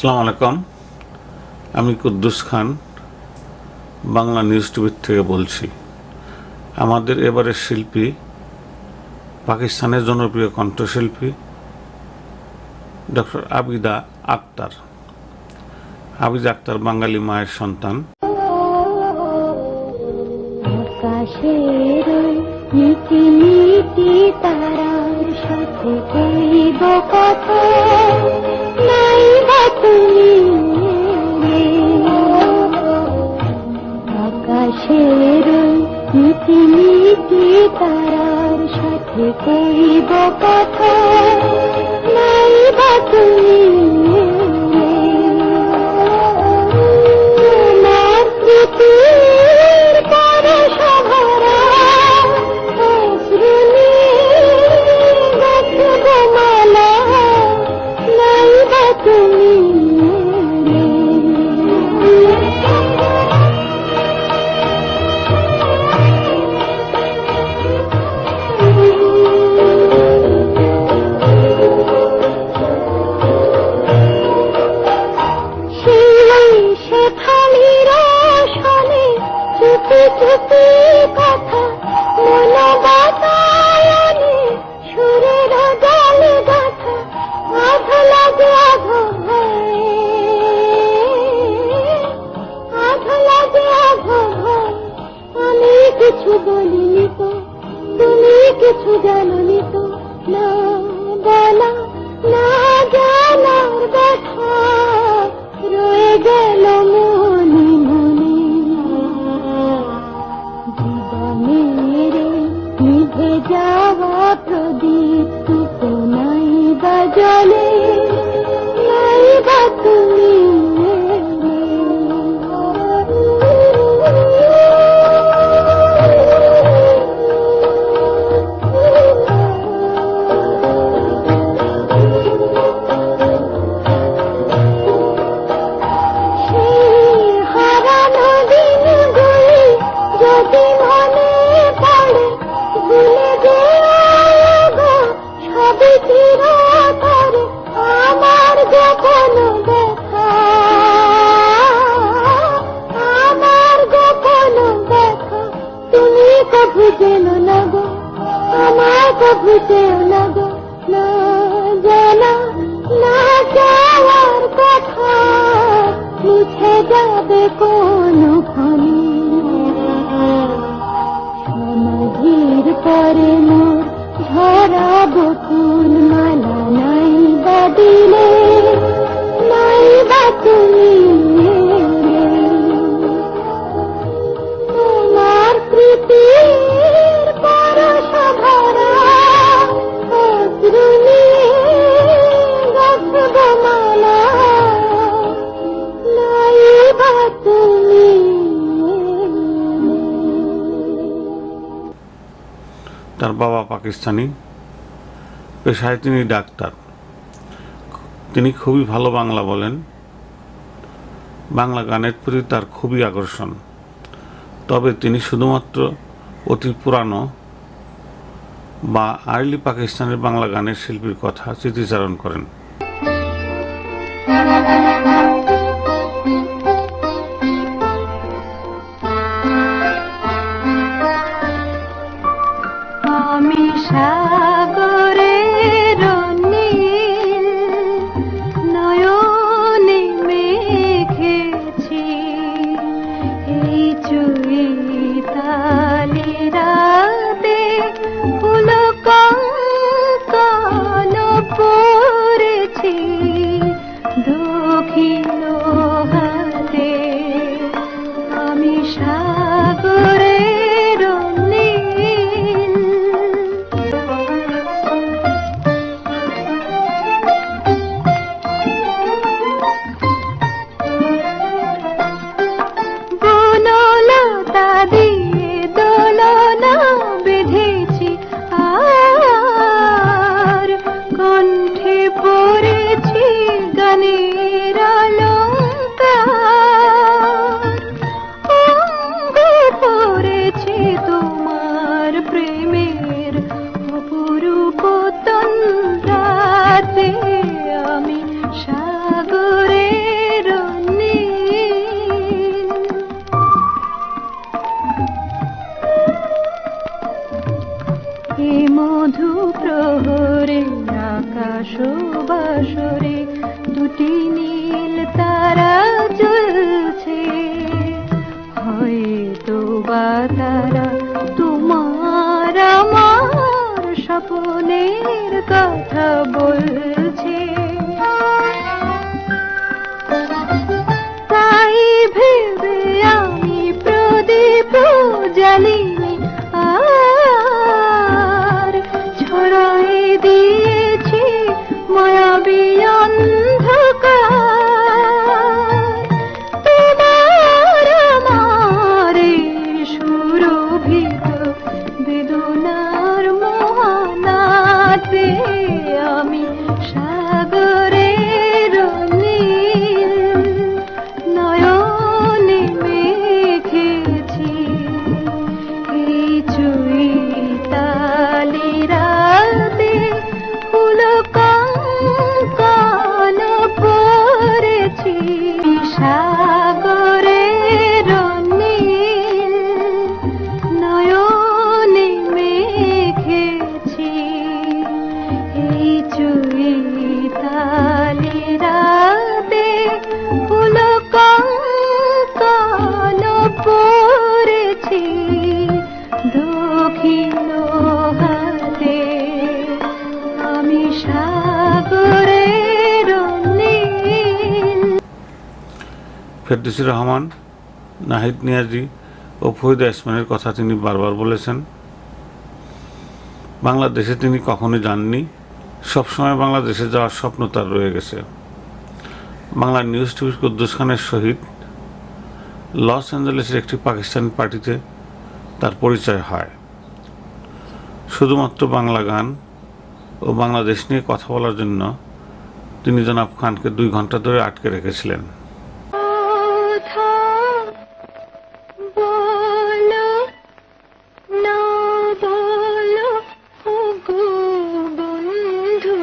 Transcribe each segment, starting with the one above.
আসসালামু আলাইকুম। আমি কুদ্দুস খান বাংলা নিউজ টিভির থেকে বলছি। আমাদের এবারের শিল্পী পাকিস্তানের জনপ্রিয় কণ্ঠশিল্পী ডক্টর আবিদা আক্তার। আবিদা আক্তার বাঙালি মায়ের সন্তান। আকাশের মিটি মিটি তারার সাথে কইব কথা, নাই বা তুমি আকাশের মিটি মিটি তারার সাথে কইব কথা, নাই বা তুমি আমার স্মৃতির পরশভরা অশ্রু নিয়ে গেছে মালা, নাই বা তুমি চুপি কথা মন বাতায়নে সুরের জল গাথা, আধ লাগে আধ ভয়, আধ লাগে আধ ভয়। আমি কিছু বলিনি তো, তুমি কিছু জানোনি তো, না বলা না জানার ব্যথা রয়ে গেল মনে মনে। জীবনের নিভে যাওয়া প্রদীপ টুকু নাই বা জলে, নাই বা তুমি আমার গোপন ব্যথা, আমার গোপন ব্যথা তুমি কভু জেনো না গো, আমার কভু যেও না গো, না জানা না যাওয়ার কথা মুছে যাবে কোনখানে। সমাধির পরে মোর ঝরাবো ফুল মালা, নাই বা দিলে, নাই বা তুমি তোমার স্মৃতির পরশভরা অশ্রু নিয়ে গাঁথবো মালা, নাই বা তুমি। তার বাবা পাকিস্তানি, পেশায় তিনি ডাক্তার। তিনি খুবই ভালো বাংলা বলেন। বাংলা গানের প্রতি তার খুবই আকর্ষণ। তবে তিনি শুধুমাত্র অতি পুরানো বা আর্লি পাকিস্তানের বাংলা গানের শিল্পীর কথা স্মৃতিচারণ করেন। আমি সাগরের নীল নয়নে মেঘেছি, এই চৈতালি রাতে ফুল কঙ্কন পড়ে নীল তারা জ্বলছে, হয়তো বা তারা তোমার আমার স্বপ্নের কথা বলছে। তাই ভেবে আমি প্রদীপ জ্বালিনি আর ছড়াই দিয়েছি মায়াবী অন্ধকার। তোমার আমার এই সুরভিত বেদনার মোহনাতে আমি সাগরের নীল নয়নে মেখেছি। এই চৈতালি রাতে ফুলকাঙ্কন পড়েছি, সাগরের নীল নয়নে মেখেছি। এই চৈতালি রাতে ফুলকাঙ্কন পড়েছি, দক্ষিণ হাতে আমি সাগরের নীল। ফেরদৌসী রহমান, নাহিদ নিয়াজি ও ফরিদা ইসমাইলের কথা তিনি বারবার বলেছেন। বাংলাদেশে তিনি কখনোই যাননি, সবসময় বাংলাদেশে যাওয়ার স্বপ্ন তার রয়ে গেছে। বাংলা নিউজ টিভির কুদ্দুস খানের সহিত লস অ্যাঞ্জেলেসের একটি পাকিস্তানি পার্টিতে তার পরিচয় হয়। শুধুমাত্র বাংলা গান ও বাংলাদেশ নিয়ে কথা বলার জন্য তিনি জনাব খানকে 2 ঘন্টা ধরে আটকে রেখেছিলেন। কথা বলো না বলো ওগো বন্ধু,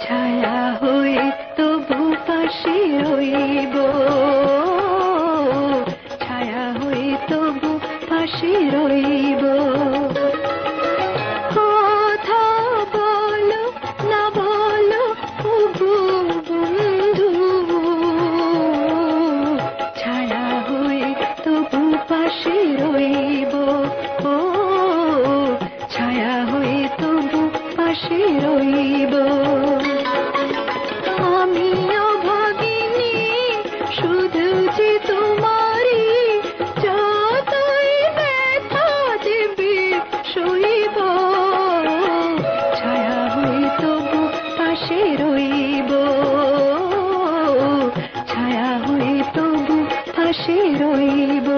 ছায়া হয়ে তবু পাশে রইব, ছায়া হয়ে তবু পাশে রইব। কথা বলো না বলো ওগো বন্ধু, ছায়া হয়ে তবু পাশে রইব, ও ছায়া হয়ে তবু পাশে রইব। আমি অভাগিনী শুধু যে তোমারই, যতই ব্যথা দেবে সইব, ছায়া হয়ে তবু পাশে রইব, ছায়া হয়ে তবু পাশে রইব।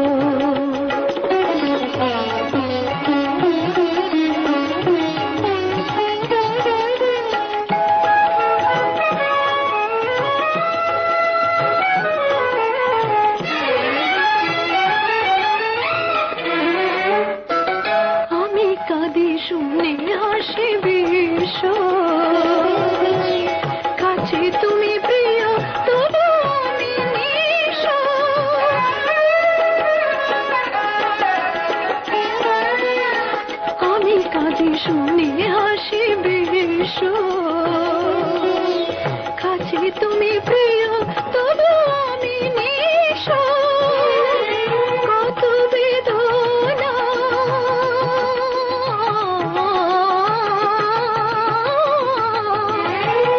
আমি কাঁদি শুনে হাসি বিশ্ব, কাছে তুমি প্রিয় তবু আমি নিঃস্ব। আমি কাঁদি শুনে হাসি বিশ্ব, কাছে তুমি প্রিয় তবু আমি নিঃস্ব। কত বেদনা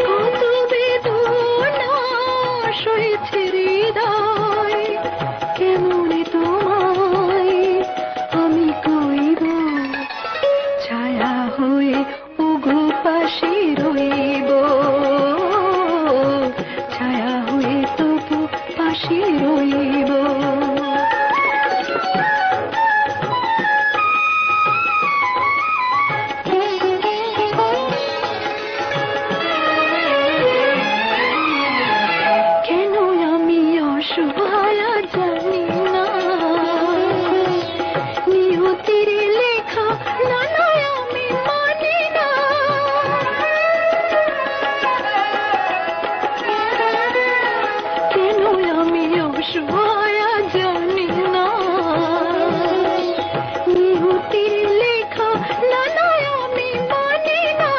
কত বেদনা সইছে হৃদয়, কেমন তোমায় আমি কইব, ছায়া হয়ে ওগো পাশে রইব, ছায়া হয়ে তবু পাশে রইব। কেন আমি অসহায় জানি না, নিয়তির লেখা না নয় আমি মানি না। কেন আমি অসহায় জানি না, নিয়তির লেখা না নয় আমি মানি না।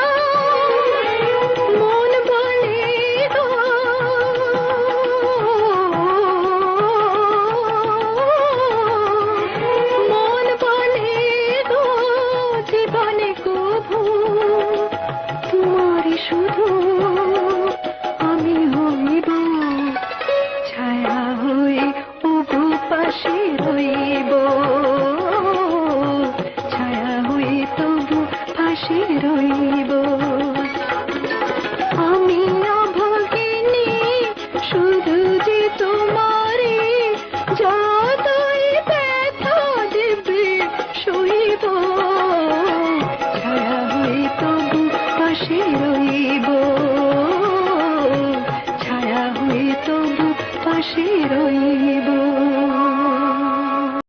আমি হইব ছায়া হয়ে ওগো পাশে রইব, ছায়া হয়ে তবু পাশে রইব। আমি অভাগিনী শুধু যে তোমারে যতই ব্যথা দেবে সইব, ছায়া হয়ে তবু পাশে রইব, ছায়া হয়ে তবু পাশে রইব।